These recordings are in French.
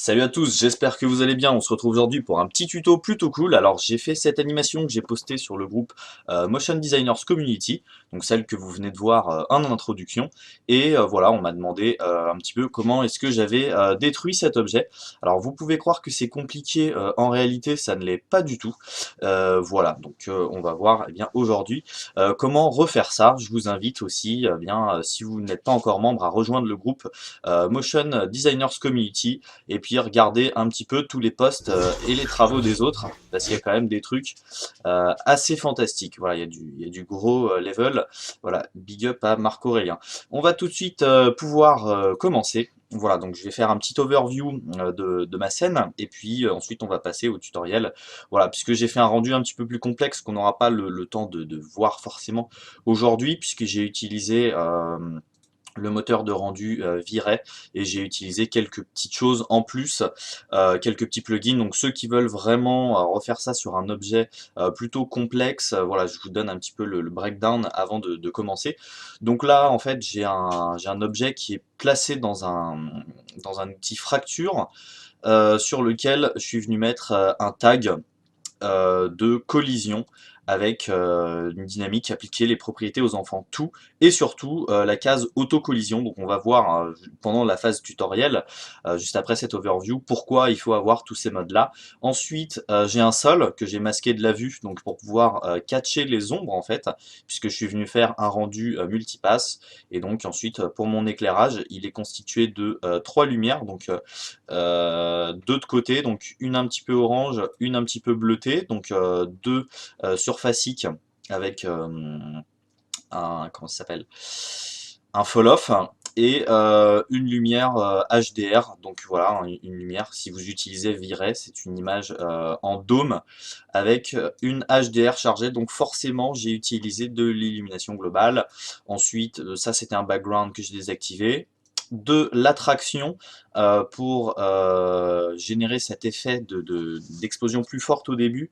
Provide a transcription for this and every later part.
Salut à tous, j'espère que vous allez bien. On se retrouve aujourd'hui pour un petit tuto plutôt cool. Alors j'ai fait cette animation que j'ai postée sur le groupe Motion Designers Community, donc celle que vous venez de voir en introduction. Et voilà, on m'a demandé un petit peu comment est-ce que j'avais détruit cet objet. Alors vous pouvez croire que c'est compliqué, en réalité ça ne l'est pas du tout. Voilà, donc on va voir eh bien aujourd'hui comment refaire ça. Je vous invite aussi, si vous n'êtes pas encore membre, à rejoindre le groupe Motion Designers Community et puis regarder un petit peu tous les posts et les travaux des autres, parce qu'il y a quand même des trucs assez fantastiques. Voilà, il y a du gros level. Voilà, big up à Marc Aurélien. On va tout de suite pouvoir commencer. Voilà, donc je vais faire un petit overview de ma scène, et puis ensuite on va passer au tutoriel. Voilà, puisque j'ai fait un rendu un petit peu plus complexe qu'on n'aura pas le temps de voir forcément aujourd'hui, puisque j'ai utilisé le moteur de rendu Viray, et j'ai utilisé quelques petites choses en plus, quelques petits plugins. Donc ceux qui veulent vraiment refaire ça sur un objet plutôt complexe, voilà, je vous donne un petit peu le breakdown avant de commencer. Donc là en fait j'ai un objet qui est placé dans un outil fracture, sur lequel je suis venu mettre un tag de collision avec une dynamique appliquer les propriétés aux enfants tout, et surtout la case auto-collision. Donc on va voir pendant la phase tutoriel, juste après cette overview, pourquoi il faut avoir tous ces modes là. Ensuite j'ai un sol que j'ai masqué de la vue, donc pour pouvoir catcher les ombres en fait, puisque je suis venu faire un rendu multipass. Et donc ensuite pour mon éclairage, il est constitué de trois lumières, donc deux de côté, donc une un petit peu orange, une un petit peu bleutée, donc deux surfaciques avec un, comment ça s'appelle, un fall-off, et une lumière HDR. Donc voilà, une lumière, si vous utilisez Viray, c'est une image en dôme avec une HDR chargée, donc forcément j'ai utilisé de l'illumination globale. Ensuite, ça c'était un background que j'ai désactivé. De l'attraction pour générer cet effet d'explosion plus forte au début,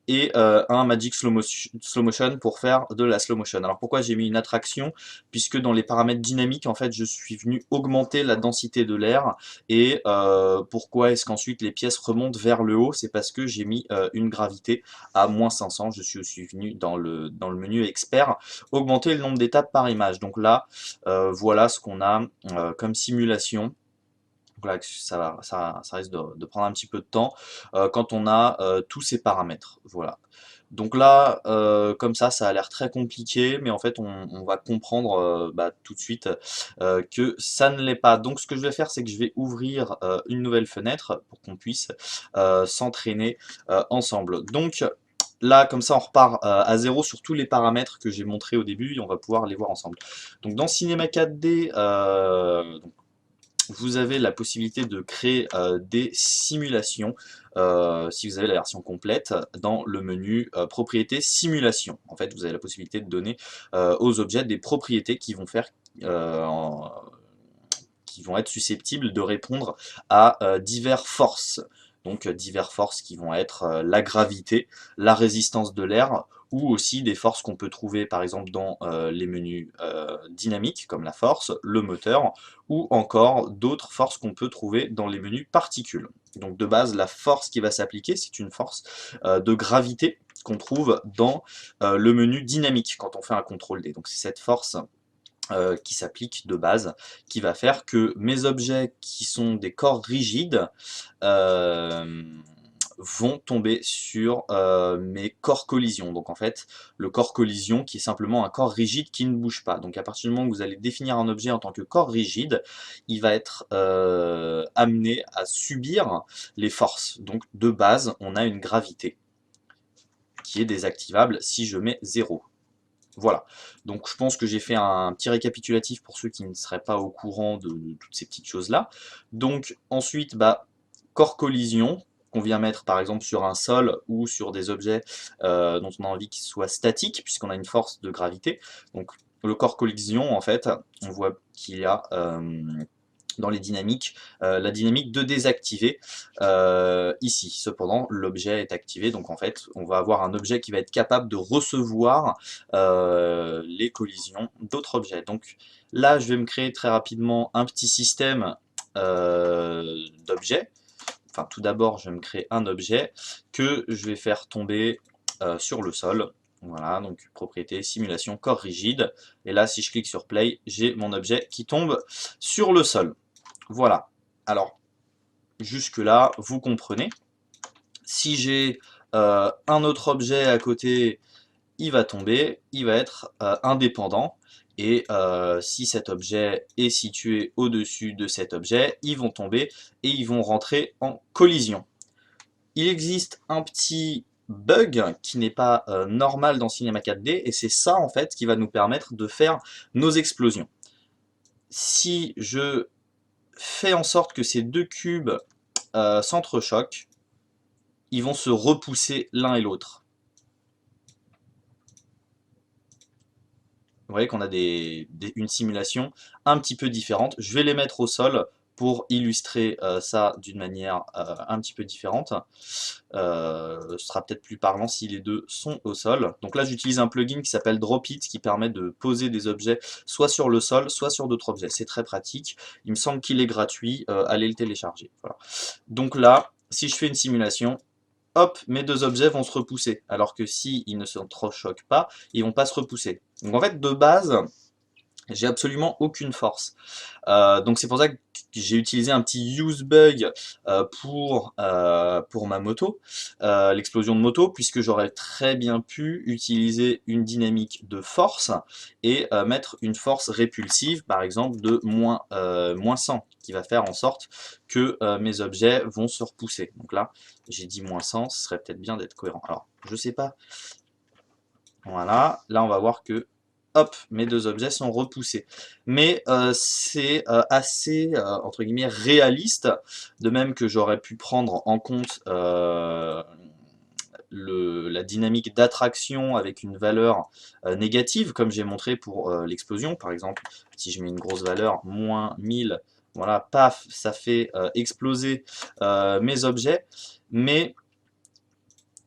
et un Magic Slow Motion pour faire de la Slow Motion. Alors pourquoi j'ai mis une attraction? Puisque dans les paramètres dynamiques, en fait, je suis venu augmenter la densité de l'air. Et pourquoi est-ce qu'ensuite les pièces remontent vers le haut? C'est parce que j'ai mis une gravité à -500. Je suis aussi venu dans le menu expert augmenter le nombre d'étapes par image. Donc là, voilà ce qu'on a comme simulation. Voilà, ça risque de prendre un petit peu de temps quand on a tous ces paramètres. Voilà. Donc là, comme ça a l'air très compliqué, mais en fait, on va comprendre tout de suite que ça ne l'est pas. Donc ce que je vais faire, c'est que je vais ouvrir une nouvelle fenêtre pour qu'on puisse s'entraîner ensemble. Donc là, comme ça, on repart à zéro sur tous les paramètres que j'ai montrés au début, et on va pouvoir les voir ensemble. Donc dans Cinema 4D, vous avez la possibilité de créer des simulations, si vous avez la version complète, dans le menu propriétés simulation. En fait, vous avez la possibilité de donner aux objets des propriétés qui vont faire qui vont être susceptibles de répondre à diverses forces. Donc diverses forces qui vont être la gravité, la résistance de l'air, ou aussi des forces qu'on peut trouver par exemple dans les menus dynamiques comme la force, le moteur, ou encore d'autres forces qu'on peut trouver dans les menus particules. Donc de base, la force qui va s'appliquer, c'est une force de gravité qu'on trouve dans le menu dynamique quand on fait un CTRL D. Donc c'est cette force qui s'applique de base, qui va faire que mes objets qui sont des corps rigides euh, vont tomber sur mes corps collision. Donc en fait, le corps collision qui est simplement un corps rigide qui ne bouge pas. Donc à partir du moment où vous allez définir un objet en tant que corps rigide, il va être amené à subir les forces. Donc de base, on a une gravité qui est désactivable si je mets 0. Voilà, donc je pense que j'ai fait un petit récapitulatif pour ceux qui ne seraient pas au courant de toutes ces petites choses-là. Donc ensuite, corps collision, qu'on vient mettre par exemple sur un sol ou sur des objets dont on a envie qu'ils soient statiques, puisqu'on a une force de gravité. Donc le corps collision, en fait, on voit qu'il y a dans les dynamiques, la dynamique de désactiver ici. Cependant, l'objet est activé, donc en fait, on va avoir un objet qui va être capable de recevoir les collisions d'autres objets. Donc là, je vais me créer très rapidement un petit système d'objets. enfin tout d'abord je vais me créer un objet que je vais faire tomber sur le sol. Voilà, donc propriété, simulation, corps rigide. Et là, si je clique sur Play, j'ai mon objet qui tombe sur le sol. Voilà. Alors, jusque-là, vous comprenez. Si j'ai un autre objet à côté, il va tomber, il va être indépendant. Et si cet objet est situé au-dessus de cet objet, ils vont tomber et ils vont rentrer en collision. Il existe un petit bug qui n'est pas normal dans Cinema 4D, et c'est ça en fait qui va nous permettre de faire nos explosions. Si je fais en sorte que ces deux cubes s'entrechoquent, ils vont se repousser l'un et l'autre. Vous voyez qu'on a une simulation un petit peu différente. Je vais les mettre au sol pour illustrer ça d'une manière un petit peu différente. Ce sera peut-être plus parlant si les deux sont au sol. Donc là, j'utilise un plugin qui s'appelle Drop It, qui permet de poser des objets soit sur le sol, soit sur d'autres objets. C'est très pratique. Il me semble qu'il est gratuit. Allez le télécharger. Voilà. Donc là, si je fais une simulation, hop, mes deux objets vont se repousser. Alors que s'ils ne s'entrechoquent pas, ils vont pas se repousser. Donc en fait, de base, j'ai absolument aucune force. Donc c'est pour ça que j'ai utilisé un petit use bug pour ma moto, l'explosion de moto, puisque j'aurais très bien pu utiliser une dynamique de force et mettre une force répulsive, par exemple de moins 100, qui va faire en sorte que mes objets vont se repousser. Donc là, j'ai dit moins 100, ce serait peut-être bien d'être cohérent. Alors, je sais pas. Voilà, là on va voir que hop, mes deux objets sont repoussés. Mais c'est assez, entre guillemets, réaliste, de même que j'aurais pu prendre en compte la dynamique d'attraction avec une valeur négative, comme j'ai montré pour l'explosion. Par exemple, si je mets une grosse valeur, moins 1000, voilà, paf, ça fait exploser mes objets. Mais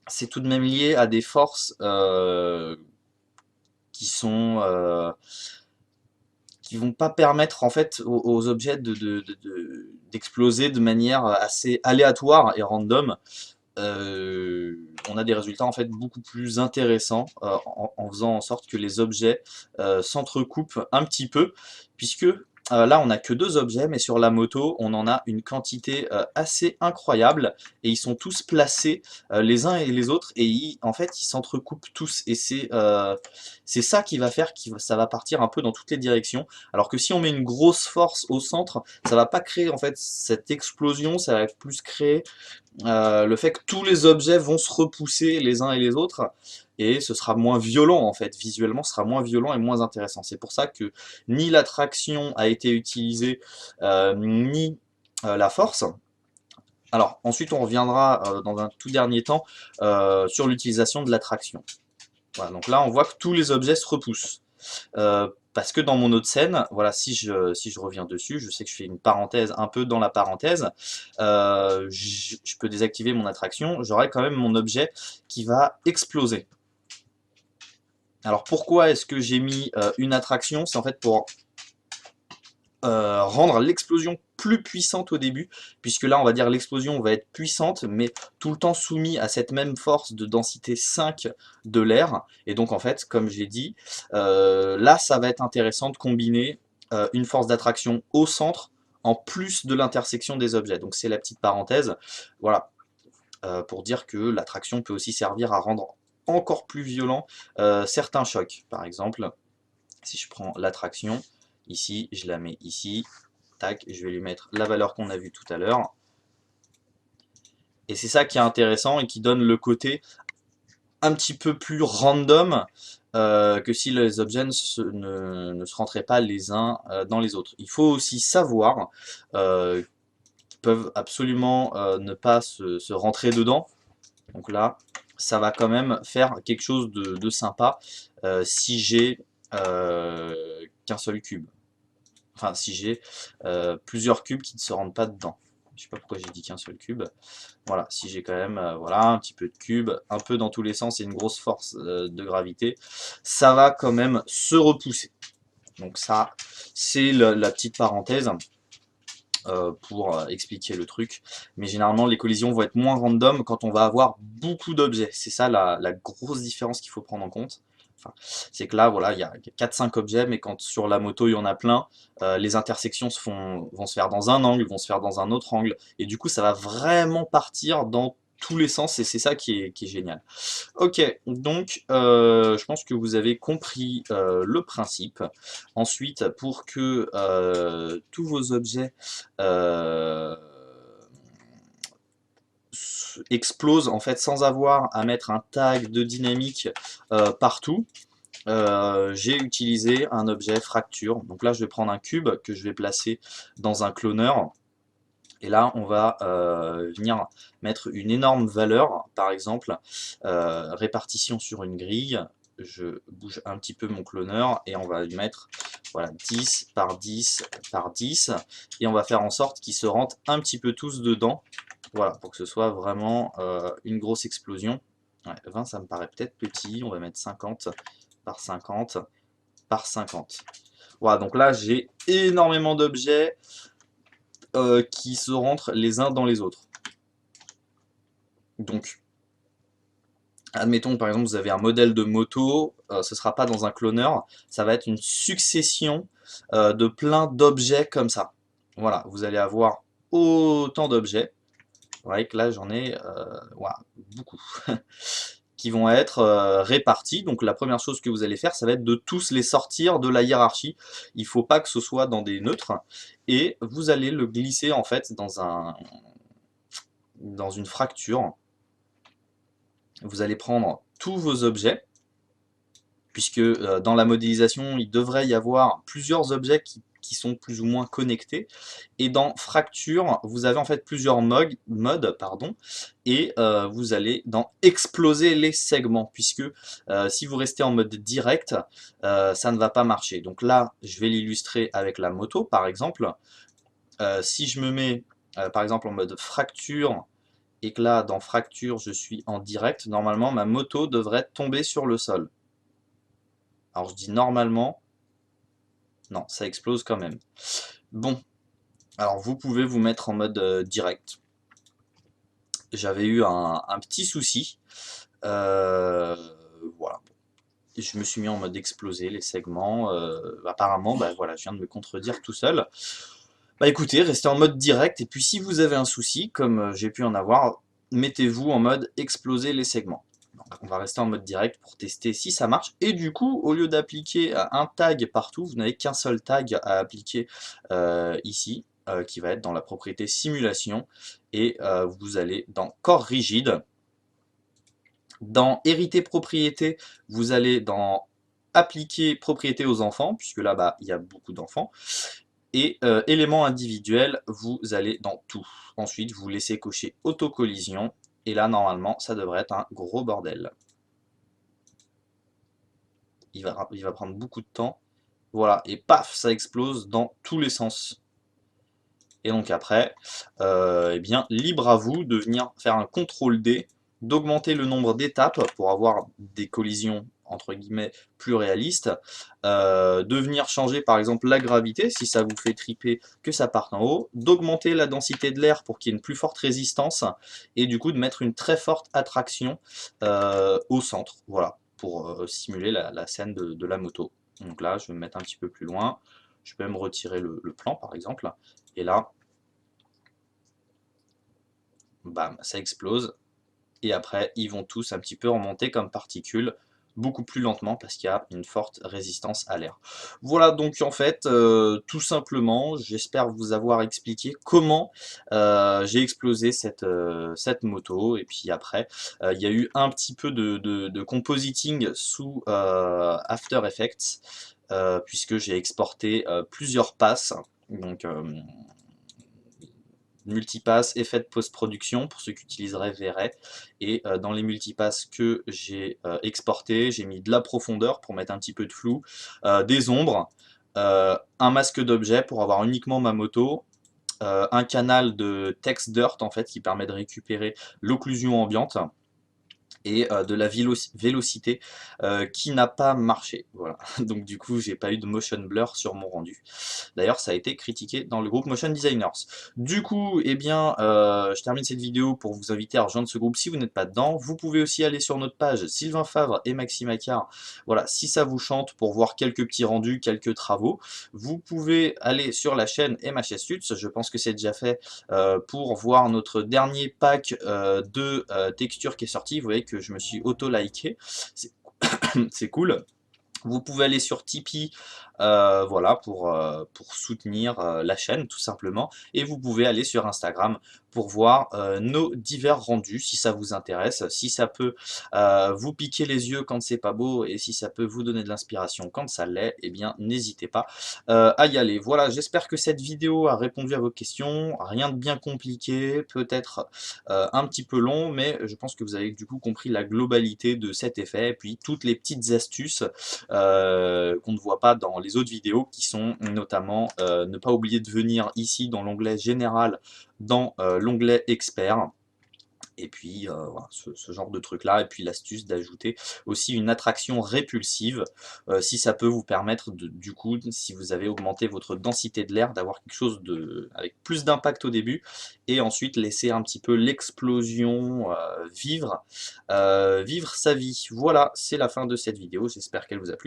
c'est tout de même lié à des forces qui sont qui vont pas permettre en fait aux objets d'exploser de manière assez aléatoire et random. On a des résultats en fait beaucoup plus intéressants en faisant en sorte que les objets s'entrecoupent un petit peu, puisque là on n'a que deux objets, mais sur la moto on en a une quantité assez incroyable, et ils sont tous placés les uns et les autres, et en fait ils s'entrecoupent tous, et c'est ça qui va faire que ça va partir un peu dans toutes les directions, alors que si on met une grosse force au centre, ça va pas créer en fait cette explosion, ça va plus créer le fait que tous les objets vont se repousser les uns et les autres, et ce sera moins violent en fait, visuellement ce sera moins violent et moins intéressant. C'est pour ça que ni l'attraction a été utilisée, ni la force. Alors ensuite on reviendra dans un tout dernier temps sur l'utilisation de l'attraction. Voilà, donc là on voit que tous les objets se repoussent. Parce que dans mon autre scène, voilà, si je reviens dessus, je sais que je fais une parenthèse un peu dans la parenthèse, je peux désactiver mon attraction, j'aurai quand même mon objet qui va exploser. Alors pourquoi est-ce que j'ai mis une attraction? C'est en fait pour rendre l'explosion plus puissante au début, puisque là on va dire l'explosion va être puissante, mais tout le temps soumis à cette même force de densité 5 de l'air, et donc en fait, comme j'ai dit, là ça va être intéressant de combiner une force d'attraction au centre, en plus de l'intersection des objets. Donc c'est la petite parenthèse, voilà, pour dire que l'attraction peut aussi servir à rendre encore plus violent certains chocs. Par exemple, si je prends l'attraction, ici, je la mets ici, tac, je vais lui mettre la valeur qu'on a vue tout à l'heure. Et c'est ça qui est intéressant et qui donne le côté un petit peu plus random que si les objets ne se rentraient pas les uns dans les autres. Il faut aussi savoir qu'ils peuvent absolument ne pas se rentrer dedans. Donc là, ça va quand même faire quelque chose de sympa si j'ai qu'un seul cube. Enfin, si j'ai plusieurs cubes qui ne se rentrent pas dedans. Je sais pas pourquoi j'ai dit qu'un seul cube. Voilà, si j'ai quand même voilà, un petit peu de cube, un peu dans tous les sens et une grosse force de gravité, ça va quand même se repousser. Donc ça, c'est la petite parenthèse. pour expliquer le truc. Mais généralement, les collisions vont être moins random quand on va avoir beaucoup d'objets. C'est ça la grosse différence qu'il faut prendre en compte. Enfin, c'est que là, voilà, il y a 4-5 objets, mais quand sur la moto, il y en a plein, les intersections vont se faire dans un angle, vont se faire dans un autre angle, et du coup, ça va vraiment partir dans tous les sens, et c'est ça qui est génial. Ok, donc je pense que vous avez compris le principe. Ensuite, pour que tous vos objets explosent en fait sans avoir à mettre un tag de dynamique partout, j'ai utilisé un objet fracture. Donc là, je vais prendre un cube que je vais placer dans un cloneur. Et là, on va venir mettre une énorme valeur, par exemple, répartition sur une grille. Je bouge un petit peu mon cloneur et on va lui mettre voilà, 10 par 10 par 10. Et on va faire en sorte qu'ils se rentrent un petit peu tous dedans. Voilà, pour que ce soit vraiment une grosse explosion. Ouais, 20, ça me paraît peut-être petit. On va mettre 50 par 50 par 50. Voilà, donc là, j'ai énormément d'objets qui se rentrent les uns dans les autres. Donc, admettons par exemple vous avez un modèle de moto, ce ne sera pas dans un cloneur, ça va être une succession de plein d'objets comme ça. Voilà, vous allez avoir autant d'objets. Vous voyez que là j'en ai voilà, beaucoup qui vont être répartis. Donc la première chose que vous allez faire, ça va être de tous les sortir de la hiérarchie. Il ne faut pas que ce soit dans des neutres. Et vous allez le glisser en fait dans une fracture. Vous allez prendre tous vos objets, puisque dans la modélisation, il devrait y avoir plusieurs objets qui sont plus ou moins connectés. Et dans fracture, vous avez en fait plusieurs modes, pardon, et vous allez dans exploser les segments, puisque si vous restez en mode direct, ça ne va pas marcher. Donc là, je vais l'illustrer avec la moto, par exemple. Si je me mets, par exemple, en mode fracture, et que là, dans fracture, je suis en direct, normalement, ma moto devrait tomber sur le sol. Alors, je dis normalement, non, ça explose quand même. Bon, alors vous pouvez vous mettre en mode direct. J'avais eu un petit souci. Voilà. Je me suis mis en mode exploser les segments. Apparemment, bah, voilà, je viens de me contredire tout seul. Bah écoutez, restez en mode direct, et puis si vous avez un souci, comme j'ai pu en avoir, mettez-vous en mode exploser les segments. Donc, on va rester en mode direct pour tester si ça marche. Et du coup, au lieu d'appliquer un tag partout, vous n'avez qu'un seul tag à appliquer ici, qui va être dans la propriété simulation. Et vous allez dans corps rigide. Dans hériter propriété, vous allez dans appliquer propriété aux enfants, puisque là, bah, il y a beaucoup d'enfants. Et éléments individuels, vous allez dans tout. Ensuite, vous laissez cocher autocollision. Et là, normalement, ça devrait être un gros bordel. Il va prendre beaucoup de temps. Voilà, et paf, ça explose dans tous les sens. Et donc après, eh bien, libre à vous de venir faire un CTRL-D, d'augmenter le nombre d'étapes pour avoir des collisions entre guillemets plus réalistes, de venir changer par exemple la gravité si ça vous fait triper que ça parte en haut, d'augmenter la densité de l'air pour qu'il y ait une plus forte résistance, et du coup de mettre une très forte attraction au centre, voilà, pour simuler la scène de la moto. Donc là, je vais me mettre un petit peu plus loin, je peux même retirer le plan par exemple, et là, bam, ça explose. Et après, ils vont tous un petit peu remonter comme particules, beaucoup plus lentement parce qu'il y a une forte résistance à l'air. Voilà, donc en fait, tout simplement, j'espère vous avoir expliqué comment j'ai explosé cette moto. Et puis après, il y a eu un petit peu de compositing sous After Effects, puisque j'ai exporté plusieurs passes. Donc, multipass, effet de post-production pour ceux qui utiliseraient V-Ray. Et dans les multipasses que j'ai exportés, j'ai mis de la profondeur pour mettre un petit peu de flou, des ombres, un masque d'objet pour avoir uniquement ma moto, un canal de text dirt en fait qui permet de récupérer l'occlusion ambiante, et de la vélocité qui n'a pas marché. Voilà. Donc du coup, j'ai pas eu de motion blur sur mon rendu. D'ailleurs, ça a été critiqué dans le groupe Motion Designers. Du coup, eh bien, je termine cette vidéo pour vous inviter à rejoindre ce groupe si vous n'êtes pas dedans. Vous pouvez aussi aller sur notre page Sylvain Favre et Maxime Accard. Voilà, si ça vous chante, pour voir quelques petits rendus, quelques travaux. Vous pouvez aller sur la chaîne MHS Tuts, je pense que c'est déjà fait, pour voir notre dernier pack de textures qui est sorti. Vous voyez que je me suis auto-liké, c'est cool. Vous pouvez aller sur Tipeee, voilà, pour soutenir la chaîne, tout simplement. Et vous pouvez aller sur Instagram pour voir nos divers rendus, si ça vous intéresse, si ça peut vous piquer les yeux quand c'est pas beau, et si ça peut vous donner de l'inspiration quand ça l'est, eh bien, n'hésitez pas à y aller. Voilà, j'espère que cette vidéo a répondu à vos questions. Rien de bien compliqué, peut-être un petit peu long, mais je pense que vous avez du coup compris la globalité de cet effet, et puis toutes les petites astuces qu'on ne voit pas dans les autres vidéos, qui sont notamment ne pas oublier de venir ici dans l'onglet général, dans l'onglet expert, et puis voilà, ce genre de truc là, et puis l'astuce d'ajouter aussi une attraction répulsive, si ça peut vous permettre du coup, si vous avez augmenté votre densité de l'air, d'avoir quelque chose avec plus d'impact au début, et ensuite laisser un petit peu l'explosion vivre sa vie. Voilà, c'est la fin de cette vidéo, j'espère qu'elle vous a plu.